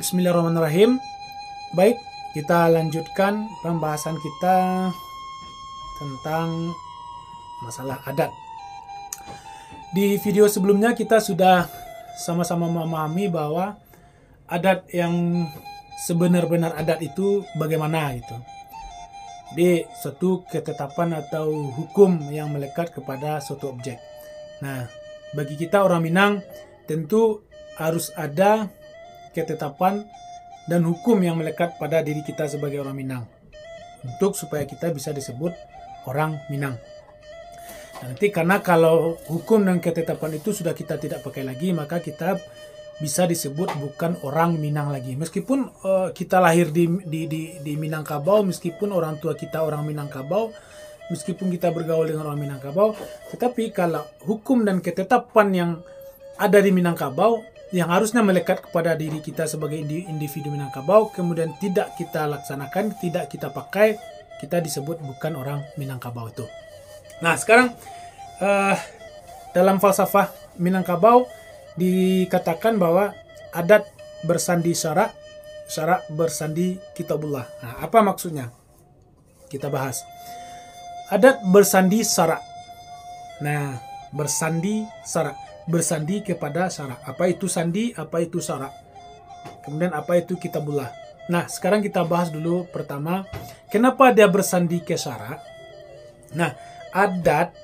Bismillahirrahmanirrahim. Baik, kita lanjutkan pembahasan kita tentang masalah adat. Di video sebelumnya kita sudah sama-sama memahami bahwa adat yang sebenar-benar adat itu bagaimana gitu. Jadi suatu ketetapan atau hukum yang melekat kepada suatu objek. Nah, bagi kita orang Minang tentu harus ada ketetapan dan hukum yang melekat pada diri kita sebagai orang Minang untuk supaya kita bisa disebut orang Minang. Nanti karena kalau hukum dan ketetapan itu sudah kita tidak pakai lagi, maka kita bisa disebut bukan orang Minang lagi. Meskipun kita lahir di Minangkabau, meskipun orang tua kita orang Minangkabau, meskipun kita bergaul dengan orang Minangkabau, tetapi kalau hukum dan ketetapan yang ada di Minangkabau yang harusnya melekat kepada diri kita sebagai individu Minangkabau, kemudian tidak kita laksanakan, tidak kita pakai, kita disebut bukan orang Minangkabau itu. Nah, sekarang dalam falsafah Minangkabau dikatakan bahwa adat bersandi syara, syara bersandi kitabullah. Nah, apa maksudnya? Kita bahas. Adat bersandi syara. Nah, bersandi syara. Bersandi kepada syara. Apa itu sandi, apa itu syara. Kemudian apa itu kitabullah. Nah, sekarang kita bahas dulu pertama, kenapa dia bersandi ke syara? Nah, adat,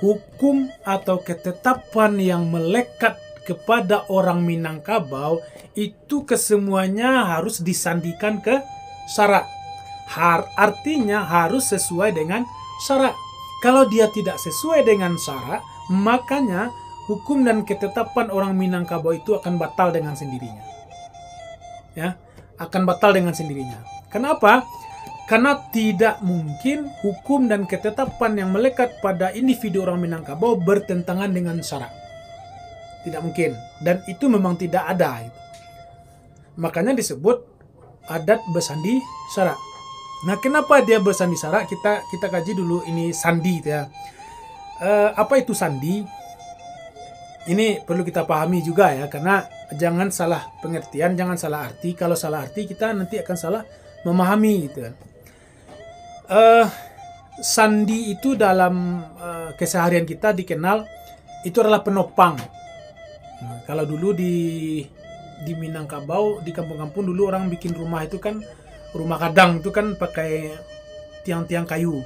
hukum atau ketetapan yang melekat kepada orang Minangkabau itu kesemuanya harus disandikan ke syara. Artinya harus sesuai dengan syara. Kalau dia tidak sesuai dengan syara, makanya hukum dan ketetapan orang Minangkabau itu akan batal dengan sendirinya. Ya, akan batal dengan sendirinya. Kenapa? Karena tidak mungkin hukum dan ketetapan yang melekat pada individu orang Minangkabau bertentangan dengan syara. Tidak mungkin. Dan itu memang tidak ada. Makanya disebut adat bersandi syara. Nah, kenapa dia bersandi syara? Kita kaji dulu ini sandi ya. Apa itu sandi? Ini perlu kita pahami juga ya, karena jangan salah pengertian, jangan salah arti. Kalau salah arti kita nanti akan salah memahami gitu kan. Sandi itu dalam keseharian kita dikenal itu adalah penopang. Nah, kalau dulu di Minangkabau, di kampung-kampung dulu orang bikin rumah itu kan, rumah kadang itu kan pakai tiang-tiang kayu,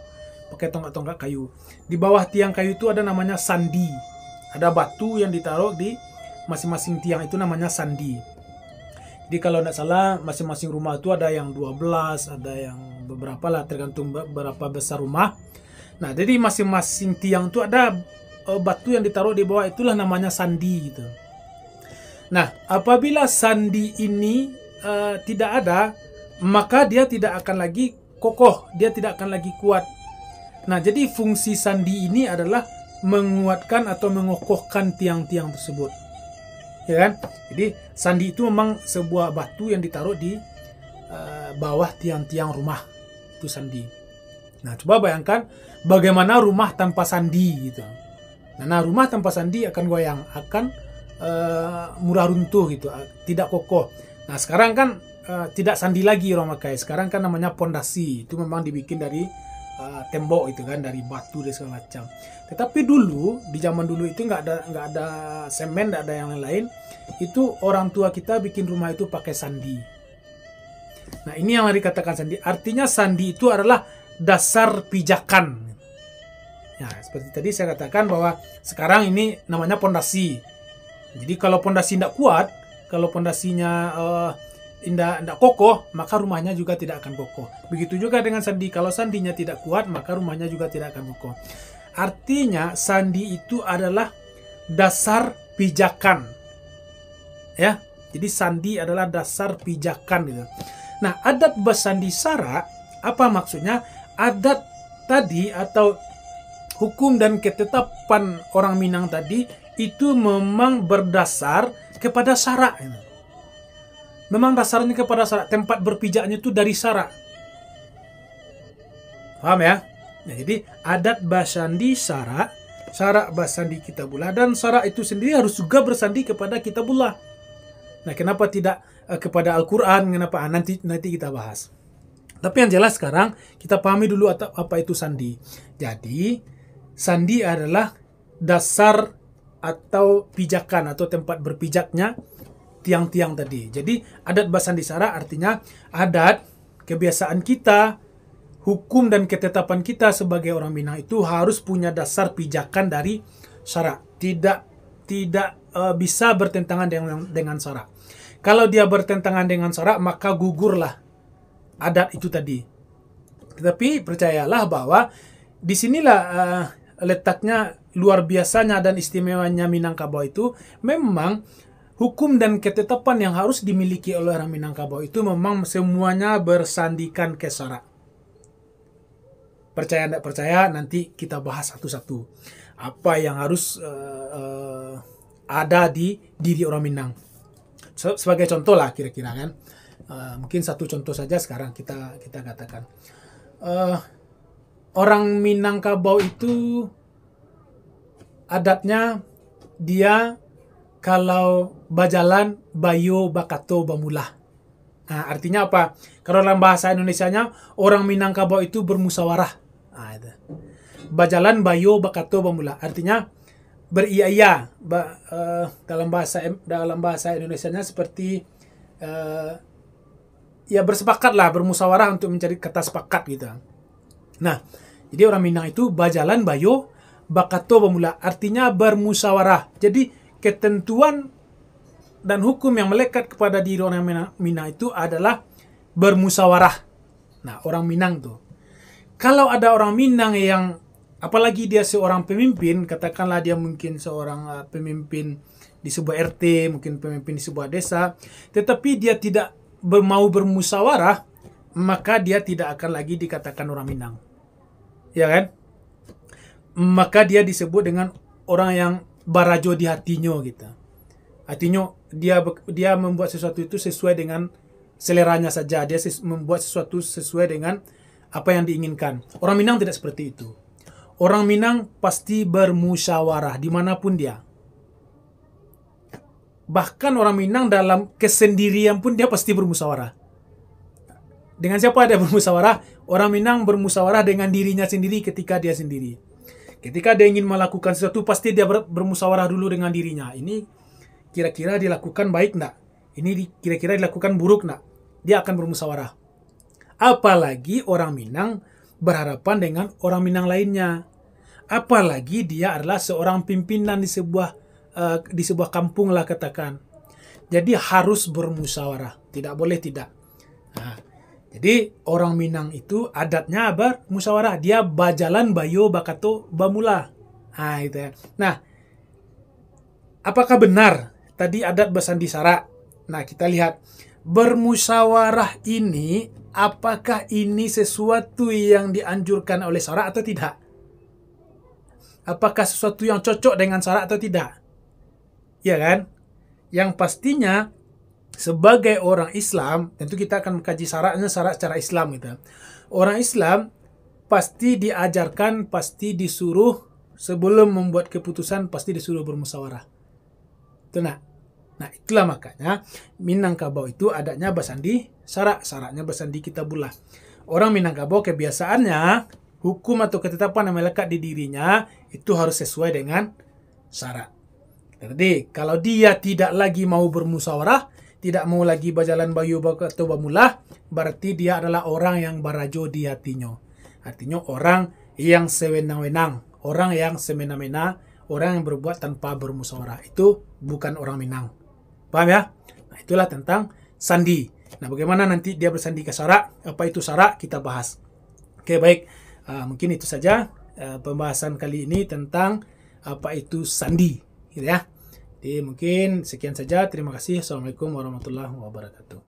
pakai tonggak-tonggak kayu. Di bawah tiang kayu itu ada namanya sandi. Ada batu yang ditaruh di masing-masing tiang, itu namanya sandi. Jadi kalau tidak salah masing-masing rumah itu ada yang 12, ada yang beberapa lah, tergantung berapa besar rumah. Nah, jadi masing-masing tiang itu ada batu yang ditaruh di bawah, itulah namanya sandi gitu. Nah, apabila sandi ini tidak ada, maka dia tidak akan lagi kokoh, dia tidak akan lagi kuat. Nah, jadi fungsi sandi ini adalah menguatkan atau mengokohkan tiang-tiang tersebut, ya kan? Jadi sandi itu memang sebuah batu yang ditaruh di bawah tiang-tiang rumah, itu sandi. Nah, coba bayangkan bagaimana rumah tanpa sandi gitu. Nah, rumah tanpa sandi akan goyang, akan murah runtuh gitu, tidak kokoh. Nah, sekarang kan tidak sandi lagi orang pakai. Sekarang kan namanya pondasi. Itu memang dibikin dari tembok itu kan, dari batu dan segala macam. Tetapi dulu, di zaman dulu itu nggak ada semen, nggak ada yang lain. Itu orang tua kita bikin rumah itu pakai sandi. Nah, ini yang dikatakan sandi. Artinya sandi itu adalah dasar pijakan. Ya, seperti tadi saya katakan bahwa sekarang ini namanya pondasi. Jadi kalau pondasi tidak kuat, kalau pondasinya tidak kokoh, maka rumahnya juga tidak akan kokoh. Begitu juga dengan sandi. Kalau sandinya tidak kuat, maka rumahnya juga tidak akan kokoh. Artinya sandi itu adalah dasar pijakan. Ya, jadi sandi adalah dasar pijakan gitu. Nah, adat bersandi syara, apa maksudnya? Adat tadi atau hukum dan ketetapan orang Minang tadi itu memang berdasar kepada syara. Memang dasarnya kepada syara, tempat berpijaknya itu dari syara. Paham ya? Nah, jadi adat bersandi syara, syara bersandi kitabullah, dan syara itu sendiri harus juga bersandi kepada kitabullah. Nah, kenapa tidak kepada Al-Quran? Kenapa? Nanti kita bahas. Tapi yang jelas sekarang kita pahami dulu apa itu sandi. Jadi sandi adalah dasar atau pijakan atau tempat berpijaknya tiang-tiang tadi. Jadi adat basandi sara artinya adat, kebiasaan kita, hukum dan ketetapan kita sebagai orang Minang itu harus punya dasar pijakan dari sara. Tidak bisa bertentangan dengan sara. Kalau dia bertentangan dengan sara, maka gugurlah adat itu tadi. Tetapi percayalah bahwa disinilah letaknya luar biasanya dan istimewanya Minangkabau itu. Memang hukum dan ketetapan yang harus dimiliki oleh orang Minangkabau itu memang semuanya bersandikan ke sara. Percaya tidak percaya, nanti kita bahas satu-satu. Apa yang harus ada di diri orang Minang. Sebagai contoh lah kira-kira kan. Mungkin satu contoh saja sekarang kita katakan. Orang Minangkabau itu adatnya dia kalau bajalan bayo bakato bamulah. Nah, artinya apa? Kalau dalam bahasa Indonesianya orang Minangkabau itu bermusyawarah. Nah, itu. Bajalan bayo bakato bamulah. Artinya beria-ia. Dalam bahasa Indonesianya seperti ya bersepakat lah, bermusyawarah untuk mencari kata sepakat gitu. Nah, jadi orang Minang itu bajalan bayo bakato bamula, artinya bermusyawarah. Jadi ketentuan dan hukum yang melekat kepada diri orang Minang itu adalah bermusyawarah. Nah, orang Minang tuh. Kalau ada orang Minang yang apalagi dia seorang pemimpin, katakanlah dia mungkin seorang pemimpin di sebuah RT, mungkin pemimpin di sebuah desa, tetapi dia tidak mau bermusyawarah, maka dia tidak akan lagi dikatakan orang Minang. Ya kan? Maka dia disebut dengan orang yang barajo di hatinya gitu. Artinya dia membuat sesuatu itu sesuai dengan seleranya saja. Dia membuat sesuatu sesuai dengan apa yang diinginkan. Orang Minang tidak seperti itu. Orang Minang pasti bermusyawarah dimanapun dia. Bahkan orang Minang dalam kesendirian pun dia pasti bermusyawarah. Dengan siapa dia bermusyawarah? Orang Minang bermusyawarah dengan dirinya sendiri ketika dia sendiri. Ketika dia ingin melakukan sesuatu, pasti dia bermusyawarah dulu dengan dirinya. Ini kira-kira dilakukan baik enggak? Ini kira-kira dilakukan buruk enggak? Dia akan bermusyawarah. Apalagi orang Minang berhadapan dengan orang Minang lainnya. Apalagi dia adalah seorang pimpinan di sebuah kampung lah katakan. Jadi harus bermusyawarah, tidak boleh tidak. Nah, jadi orang Minang itu adatnya bermusyawarah. Dia bajalan bayo bakato bamula. Nah, itu ya. Nah, apakah benar tadi adat bersandi sara? Nah, kita lihat bermusyawarah ini, apakah ini sesuatu yang dianjurkan oleh sara atau tidak? Apakah sesuatu yang cocok dengan sara atau tidak? Ya kan? Yang pastinya sebagai orang Islam, tentu kita akan mengkaji syaratnya syarat secara Islam gitu. Orang Islam pasti diajarkan, pasti disuruh sebelum membuat keputusan pasti disuruh bermusyawarah. Itu nah. Nah, itulah makanya Minangkabau itu adatnya bersandi syarat, syaratnya bersandi kitabullah. Orang Minangkabau kebiasaannya hukum atau ketetapan yang melekat di dirinya itu harus sesuai dengan syarat. Jadi, kalau dia tidak lagi mau bermusyawarah, tidak mau lagi berjalan bayu atau bamulah, berarti dia adalah orang yang barajo di hatinya. Artinya orang yang sewenang-wenang, orang yang semena-mena, orang yang berbuat tanpa bermusyawarah. Itu bukan orang Minang. Paham ya? Nah, itulah tentang sandi. Nah, bagaimana nanti dia bersandi ke sara? Apa itu sara? Kita bahas. Oke, baik. Mungkin itu saja pembahasan kali ini tentang apa itu sandi. Gitu ya. Jadi mungkin sekian saja. Terima kasih. Assalamualaikum warahmatullahi wabarakatuh.